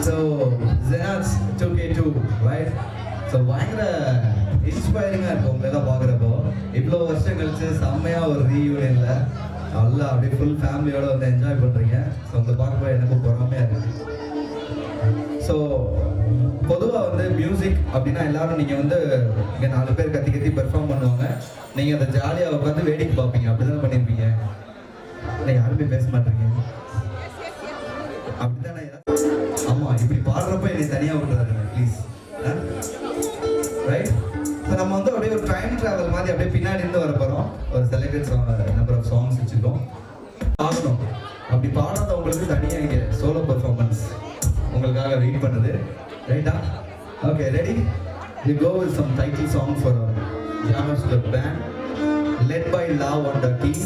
So ஜெனாஸ் 2K2 right. So பயங்கர இன்ஸ்பைரிங்காக இருக்கும் உங்களெல்லாம் பார்க்குறப்போ. இவ்வளோ வருஷம் கழிச்சு செம்மையாக ஒரு ரீயூனியனில் நல்லா அப்படியே ஃபுல் ஃபேமிலியோட வந்து என்ஜாய் பண்ணுறீங்க. ஸோ உங்களை பார்க்கும்போது எனக்கு பொறாமையாக இருக்குது. ஸோ பொதுவாக வந்து மியூசிக் அப்படின்னா எல்லாரும் நீங்கள் வந்து இங்கே 4 பேர் கத்தி கத்தி பெர்ஃபார்ம் பண்ணுவாங்க. நீங்கள் அதை ஜாலியாக உட்காந்து வேடிக்கை பார்ப்பீங்க. அப்படி தானே பண்ணியிருப்பீங்க. இல்லை யாருமே பேச மாட்டீங்க. அப்படித்தானே? ஆமாம், இப்படி பாடுறப்ப என்னை தனியாக விட்டுறாருங்க ப்ளீஸ். ரைட். ஸோ நம்ம வந்து அப்படியே ஒரு டைம் ட்ராவல் மாதிரி அப்படியே பின்னாடி இருந்து வர போகிறோம். ஒரு செலக்டட் நம்பர் ஆஃப் சாங்ஸ் வச்சுருக்கோம். பாடணும். அப்படி பாடாதவங்களுக்கு தனியாக இங்கே சோலோ பெர்ஃபார்மன்ஸ் உங்களுக்காக வெயிட் பண்ணுது. ரைட்டா? Okay, ready? We go with some title song for our Jammers Club band, led by Love on the team.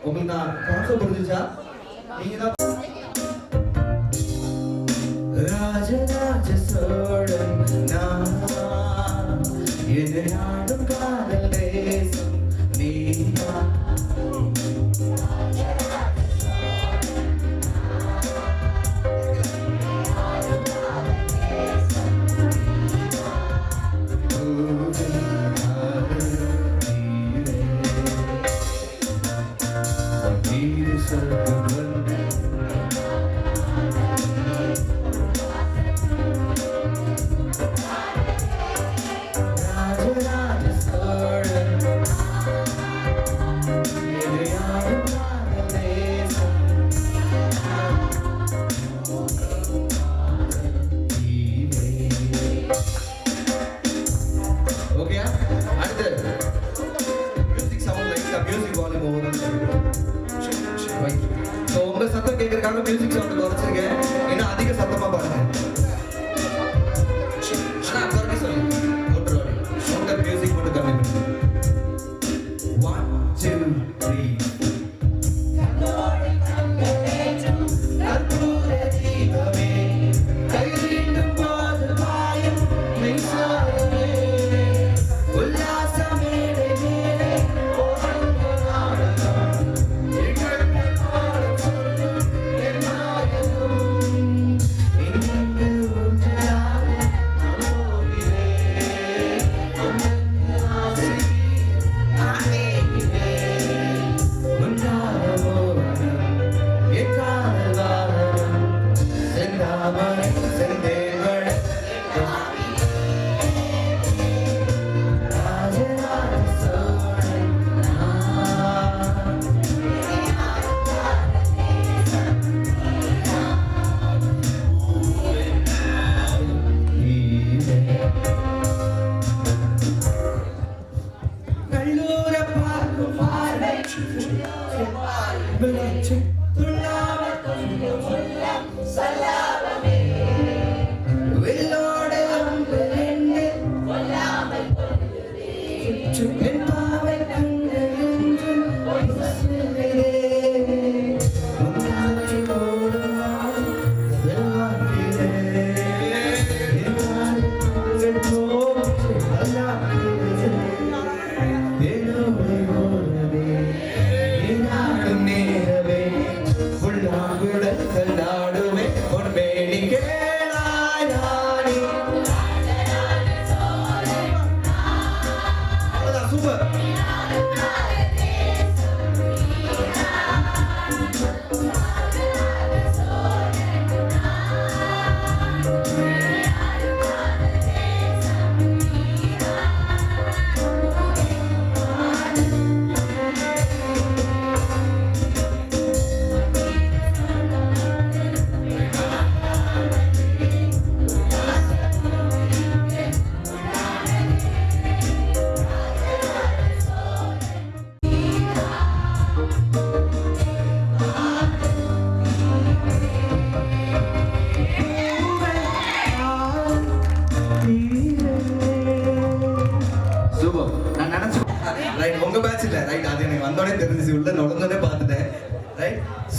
உங்களுக்கு நான் கான்செப்ட் புரிஞ்சுச்சா? நீங்க தான் ராஜராஜ சோழன் நான், என்னை ஆடும் காதல் தேசம் நீதான். உங்க சத்தம் கேட்கறதுக்காக மியூசிக் சவுண்ட் குறைச்சிருக்கேன். இன்னும் அதிக சத்தமா பாடுங்க. மியூசிக் மட்டும் கம்மி பண்ணுங்க. 1 2 3 Belajar, tulama, tulama, salamame.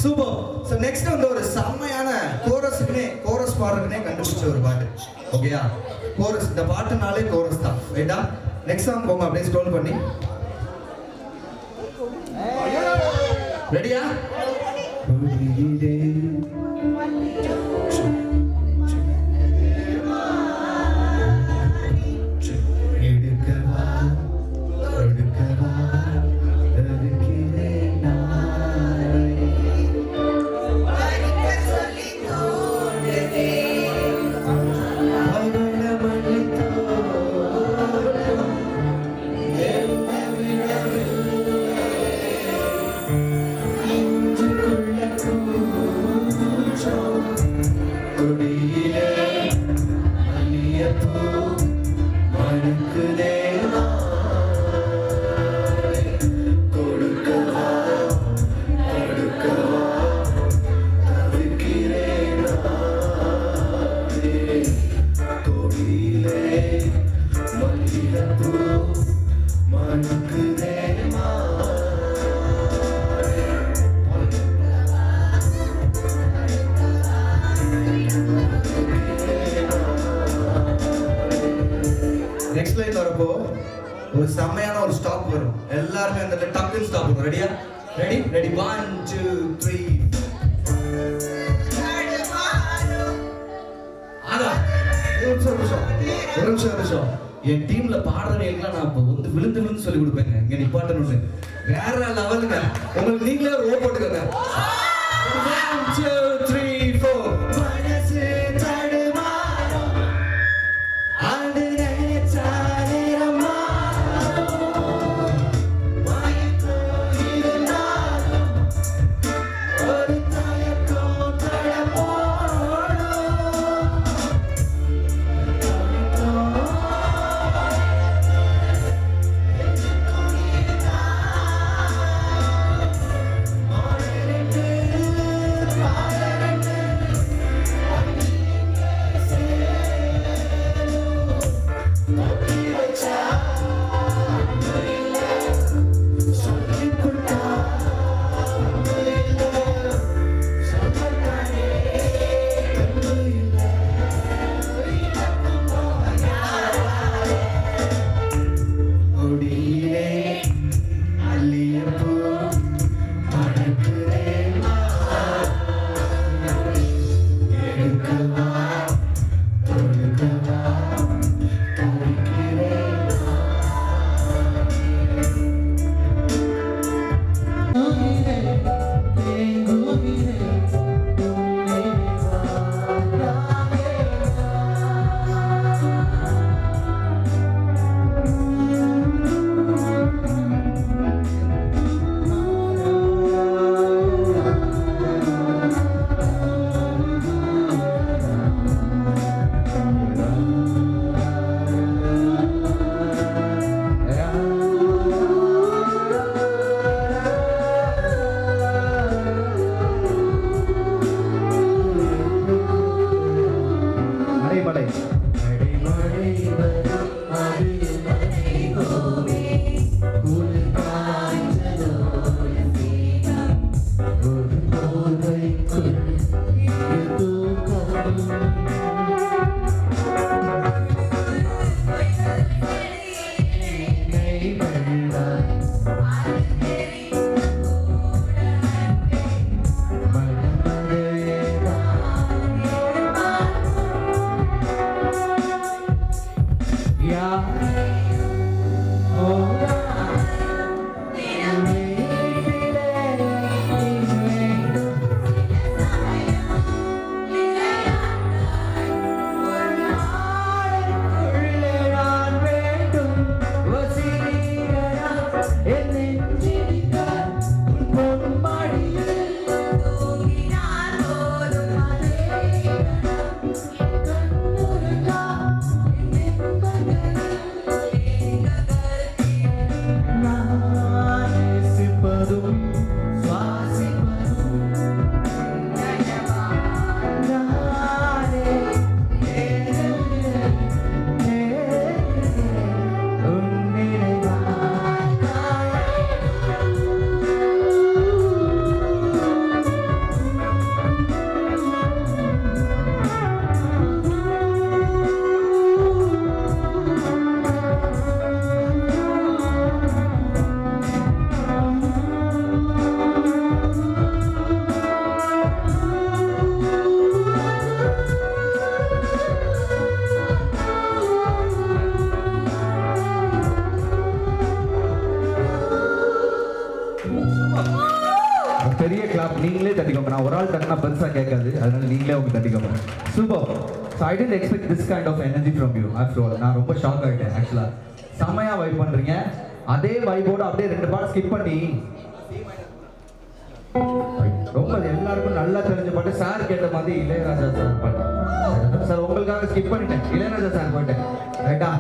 Super. So next வந்து ஒரு செம்மையான கோரஸ் பாடுறதுனே கண்டுபிடிச்ச ஒரு பாட்டு. ஓகேயா? கோரஸ், இந்த பாட்டுனாலே கோரஸ் தான். ரைட்டா? நெக்ஸ்ட் சாங் போங்க அப்படியே ஸ்க்ரோல் பண்ணி. ரெடியா? நெக்ஸ்ட் லைன் வரப்போ ஒரு செம்மையான ஒரு ஸ்டாப் வரும். எல்லாருமே அந்த டக்குன்னு ஸ்டாப் வரும். ரெடியா? ரெடி 1 2 3. ஆனா ஒரு நிமிஷம் என் டீம்ல பாடுறவங்களுக்குலாம் நான் இப்போ வந்து விழுந்து சொல்லி கொடுப்பேங்க. இங்க நிப்பாட்டணும்னு வேற லெவலுங்க. உங்களுக்கு நீங்களே ஒரு ஓ போட்டுக்கோங்க. 1 2 3 4. நீங்களே தட்டிக்கோங்க. நான் ஒரு ஆள் தட்டினா பெருசாக கேட்காது, அதனால நீங்களே அவங்க தட்டிக்கோங்க. Super. So I tend expect this kind of energy from you. After all நான் ரொம்ப ஷாக் ஆகிட்டேன் ஆக்சுவலாக. செம்மையாக வைப் பண்ணுறீங்க. அதே வைபோடு அப்படியே 2 பாட்டு ஸ்கிப் பண்ணி ரொம்ப எல்லாருக்கும் நல்லா தெரிஞ்ச பாட்டு சார் கேட்ட மாதிரி இளையராஜா சார் பாட்டு சார் உங்களுக்காக ஸ்கிப் பண்ணிட்டேன். இளையராஜா சார் போயிட்டேன் ரைட்டா.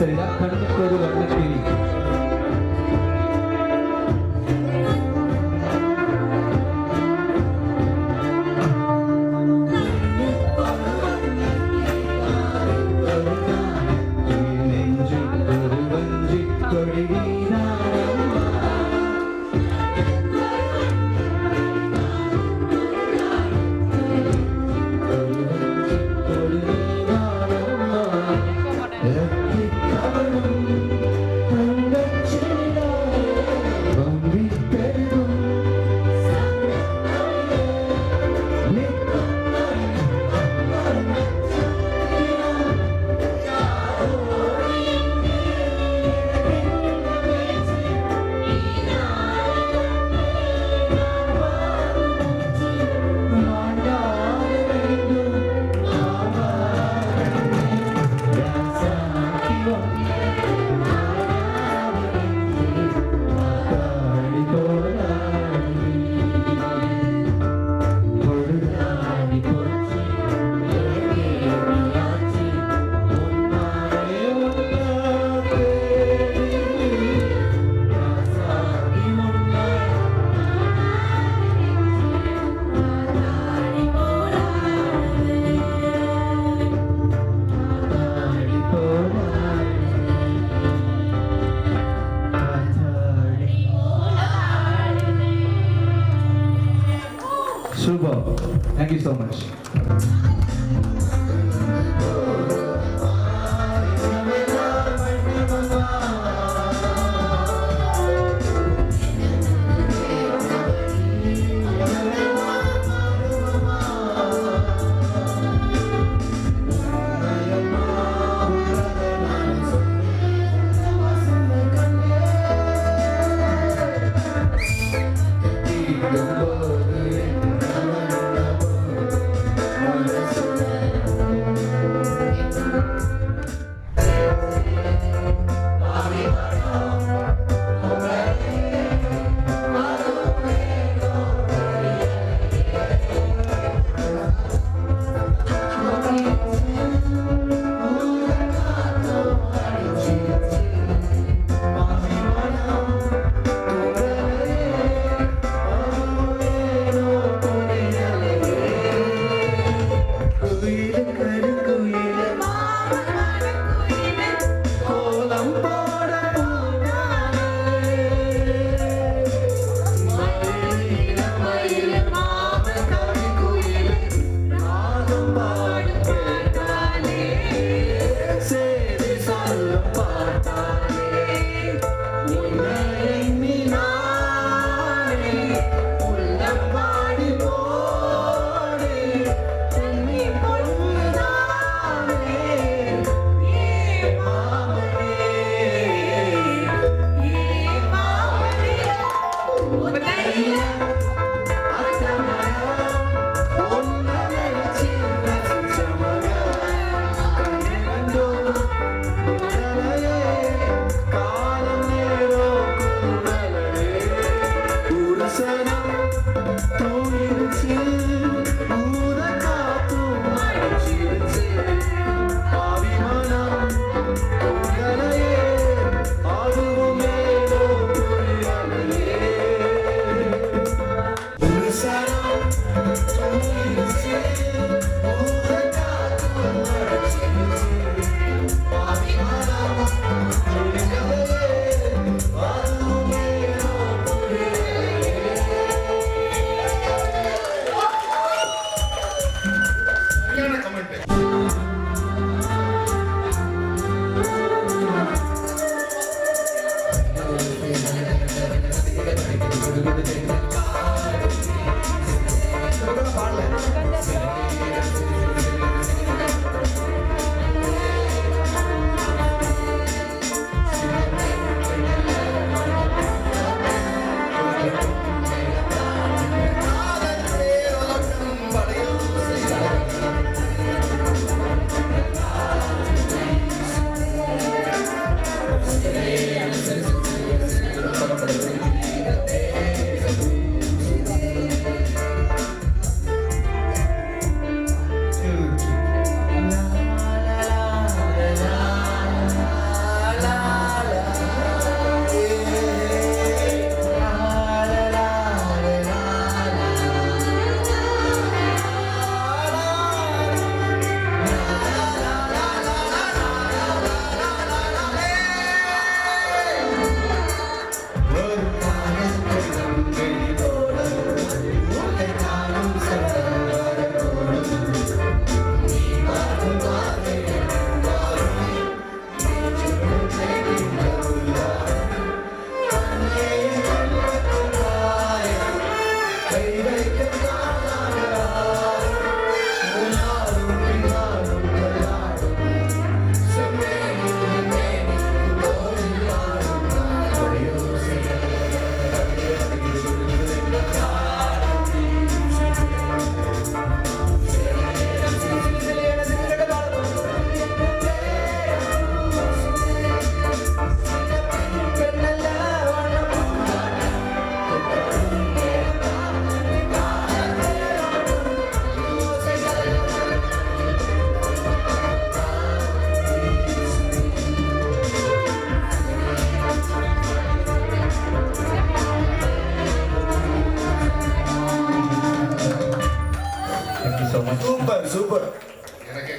சரிதா கண்ணுக்கு ஒரு வண்ண கிளி.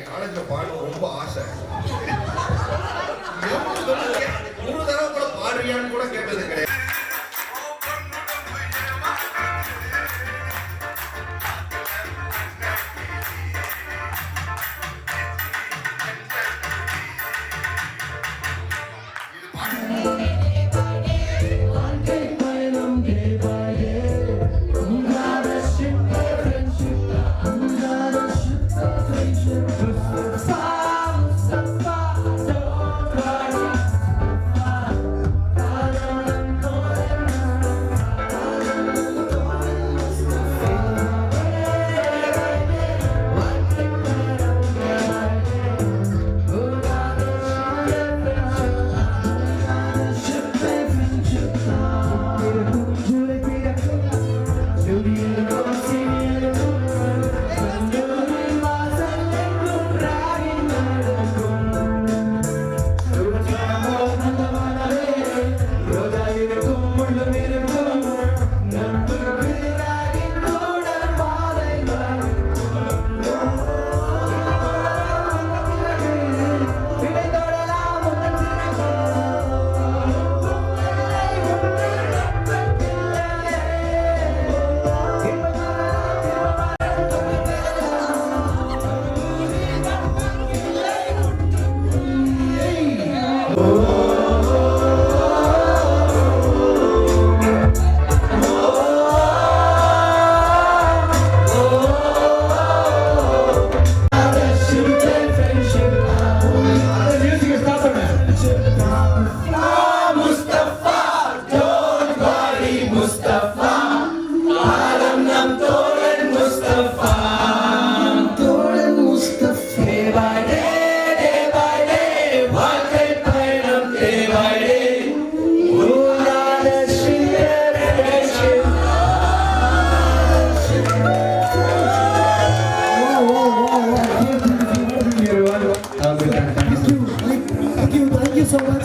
காலேஜ்ல பாடணும் ரொம்ப ஆசை. ஒரு தடவை கூட பாடுறியான்னு கூட கேட்டது கிடையாது.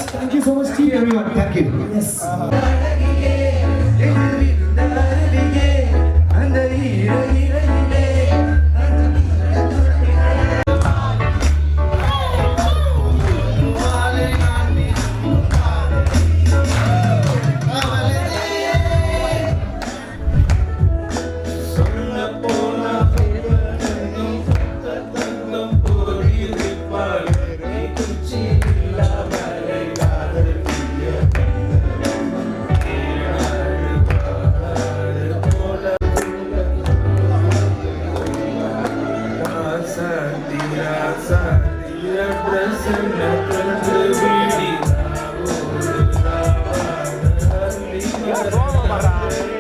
Thank you so much, team. Everyone, thank you. Yes. Vamos,